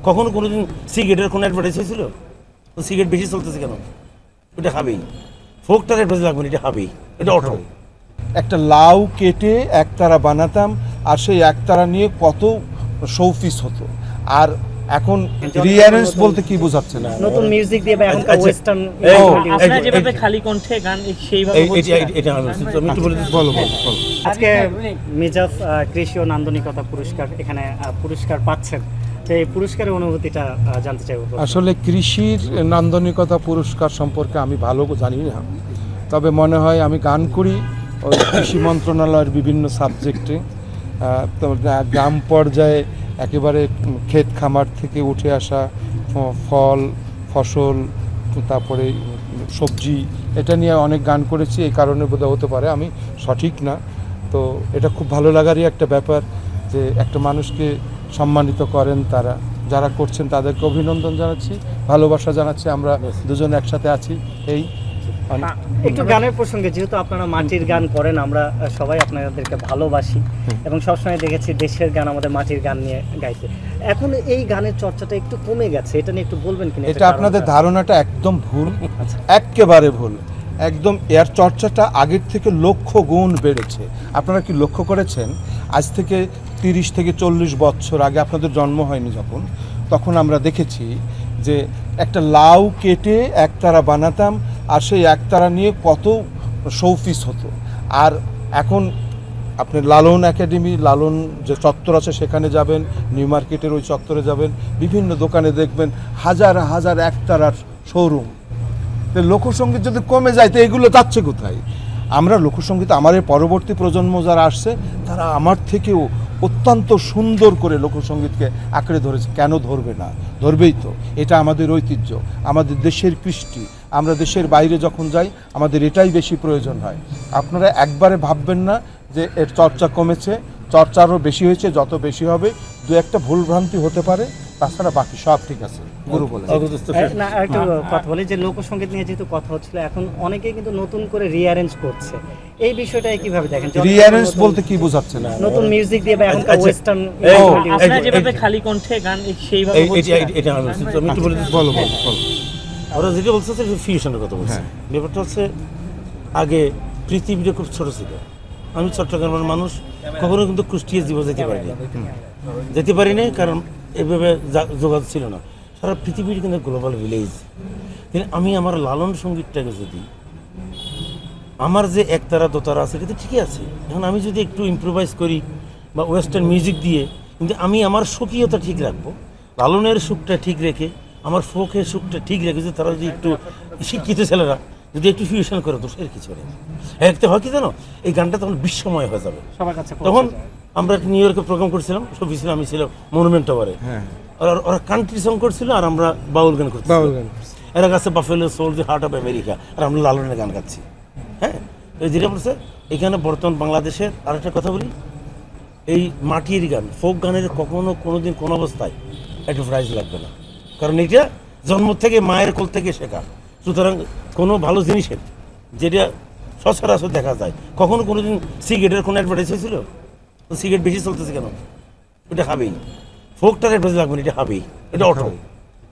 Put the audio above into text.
কখনো কোনোদিন সিগারেটের কোনো অ্যাডভার্টাইজ হয়েছিল? তো সিগারেট বেশি চলতেছে কেন? এটা খাবেই। ফোকটার অ্যাডভার্টাইজ লাগবে না, এটা খাবেই, এটা অটো। একটা লাউ কেটে একতারা বানাতাম, আর সেই একতারা নিয়ে কত শোপিস হতো। আর এখন রিঅ্যারেঞ্জ বলতে কি বোঝাচ্ছে না, নতুন মিউজিক দিয়ে বা এখনকার ওয়েস্টার্ন আপনারা যেভাবে খালি কণ্ঠে গান সেইভাবে বলছেন। এটা আমি একটু বলে দিচ্ছি। বলো। আজকে মিজাফ কৃষি ও নান্দনিকতা পুরস্কার এখানে পুরস্কার পাচ্ছেন, তো এই পুরস্কারের অনুভূতিটা জানতে চাইব। আসলে কৃষির নান্দনিকতা পুরস্কার সম্পর্কে আমি ভালো জানি না, তবে মনে হয় আমি গান করি ওই কৃষি মন্ত্রণালয়ের বিভিন্ন সাবজেক্টে। তো গ্রাম পর্যায়ে একেবারে ক্ষেত খামার থেকে উঠে আসা ফল ফসল, তারপরে সবজি, এটা নিয়ে অনেক গান করেছি। এই কারণে বোধহয় হতে পারে, আমি সঠিক না। তো এটা খুব ভালো লাগারই একটা ব্যাপার যে একটা মানুষকে সম্মানিত করেন তারা, যারা করছেন তাদেরকে অভিনন্দন জানাচ্ছি, ভালোবাসা জানাচ্ছি। আমরা দুজন একসাথে আছি। এই একটু গানের প্রসঙ্গে, যেহেতু আপনারা মাটির গান করেন, আমরা সবাই আপনাদেরকে ভালোবাসি এবং সবসময় দেখেছি দেশের গান, আমাদের মাটির গান নিয়ে গাইতে। এখন এই গানের চর্চাটা একটু কমে গেছে, এটা নিয়ে একটু বলবেন কিনা? এটা আপনাদের ধারণাটা একদম ভুল, একেবারে ভুল। একদম এর চর্চাটা আগের থেকে লক্ষ গুণ বেড়েছে। আপনারা কি লক্ষ্য করেছেন? আজ থেকে 30 থেকে 40 বছর আগে, আপনাদের জন্ম হয়নি যখন, তখন আমরা দেখেছি যে একটা লাউ কেটে একতারা বানাতাম, আর সেই একতারা নিয়ে কত শোপিস হতো। আর এখন আপনি লালন একাডেমি, লালন যে চত্বর আছে সেখানে যাবেন, নিউ মার্কেটের ওই চত্বরে যাবেন, বিভিন্ন দোকানে দেখবেন হাজার হাজার একতারার শোরুম। তো লোকসঙ্গীত যদি কমে যায় তো এগুলো যাচ্ছে কোথায়? আমরা লোকসঙ্গীত, আমাদের পরবর্তী প্রজন্ম যারা আসছে তারা আমার থেকেও অত্যন্ত সুন্দর করে লোকসঙ্গীতকে আঁকড়ে ধরেছে। কেন ধরবে না? ধরবেই তো। এটা আমাদের ঐতিহ্য, আমাদের দেশের কৃষ্টি। আমরা দেশের বাইরে যখন যাই আমাদের এটাই বেশি প্রয়োজন হয়। আপনারা একবারে ভাববেন না যে এর চর্চা কমেছে, চর্চা আরও বেশি হয়েছে। যত বেশি হবে, দু একটা ভুলভ্রান্তি হতে পারে, তাছাড়া বাকি সব ঠিক আছে। গুরু বলে না, একটু কথা বলি যে লোকসঙ্গীত নিয়ে যেহেতু কথা হচ্ছিল, এখন অনেকেই কিন্তু নতুন করে রিঅ্যারেঞ্জ করছে, এই বিষয়টা কিভাবে দেখেন? রিঅ্যারেঞ্জ বলতে কি বোঝাচ্ছে না, নতুন মিউজিক দিয়ে বা এখনকার ওয়েস্টার্ন আপনারা যেভাবে খালি কণ্ঠে গান সেইভাবে বলছেন। এটা আমি একটু বলে দিচ্ছি। বলো। ওরা যেটা বলছে ফিউশনের কথা বলছে। ব্যাপারটা হচ্ছে, আগে পৃথিবীটা খুব ছোট ছিল। আমি চট্টগ্রামের মানুষ, কখনো কিন্তু কুষ্টিয়া জীবন যেতে পারিনি, কারণ এভাবে যোগাযোগ ছিল না। সারা পৃথিবীর কিন্তু গ্লোবাল ভিলেজ। কিন্তু আমি আমার লালন সঙ্গীতটাকে যদি, আমার যে একতারা দোতারা আছে, এটা তো ঠিকই আছে। এখন আমি যদি একটু ইম্প্রোভাইজ করি বা ওয়েস্টার্ন মিউজিক দিয়ে, কিন্তু আমি আমার স্বকীয়তা ঠিক রাখবো, লালনের সুখটা ঠিক রেখে, আমার ফোকের সুখটা ঠিক রেখে, যে তারা যদি একটু শিক্ষিত ছেলেরা যদি একটু ফিউশন করে, তো এর কিছু নেই। একটা হয় কি জানো, এই গানটা তখন বিশ্বময় হয়ে যাবে সবার কাছে। তখন আমরা নিউ ইয়র্কে প্রোগ্রাম করছিলাম, সবই ছিলাম, আমি ছিলাম মনুমেন্ট টাওয়ারে। ওরা কান্ট্রি সং করছিল আর আমরা বাউল গান করছিলাম। এরা গাছে Buffalo soul, the heart of America, আর আমরা লালনের গান গাচ্ছি। হ্যাঁ, এই যেটা বলছে এখানে বর্তমান বাংলাদেশের আরেকটা কথা বলি, এই মাটির গান, ফোক গানের কখনো কোনোদিন কোনো অবস্থায় একটা প্রাইজ লাগবে না, কারণ এটা জন্ম থেকে মায়ের কোল থেকে শেখা। সুতরাং কোনো ভালো জিনিসের যেটা সচরাচর দেখা যায়, কখনো কোনোদিন সিগারেটের কোনো অ্যাডভার্টাইজ হয়েছিল? তো সিগারেট বেশি চলতেছে কেন? এটা খাবেই। ফোকটার অ্যাডভার্টাইজ লাগবে না, এটা খাবেই, এটা অটো।